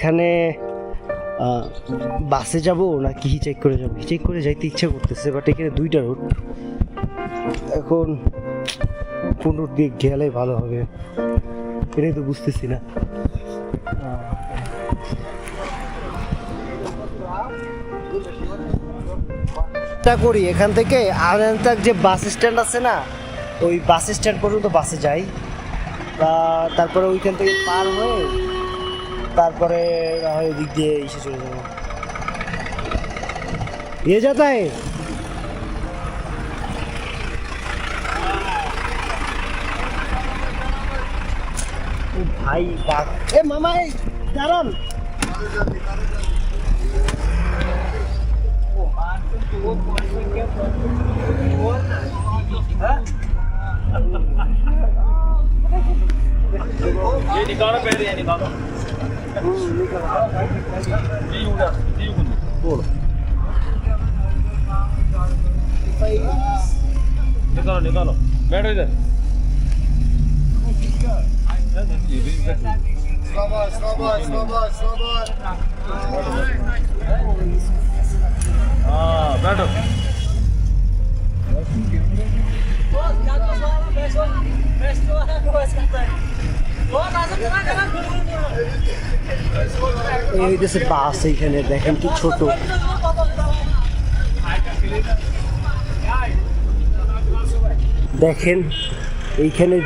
এখানে বাসে যাব নাকি হিচেক করে যাবো? হিচেক করে যাইতে ইচ্ছে করতেছে, বাট এখানে দুইটা রুট। এখন কোন রুট দিয়ে গেলে ভালো হবে এটাই তো বুঝতেছি না। করি এখান থেকে আনন্দতাক যে বাস স্ট্যান্ড আছে না, ওই বাস স্ট্যান্ড পর্যন্ত বাসে যাই, বা তারপরে ওইখান থেকে পার হয়ে তারপরে ওই দিক দিয়ে এসে চলে যাবো। ये जाता है भाई बात ए मामा दारान ये निकालो पहले, ये निकालो बोलो, निकालो निकालो, बैठो इधर। हाँ बैठो। এই হইতেছে বাস। এইখানে দেখেন কি ছোট, দেখেন এইখানে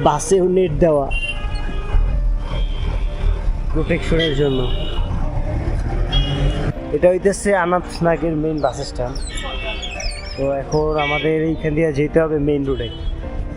বাসেও নেট দেওয়া প্রোটেকশনের জন্য। এটা হইতেছে আনাতনাগের মেইন বাস স্ট্যান্ড। তো এখন আমাদের এইখান দিয়ে যেতে হবে মেইন রোডে।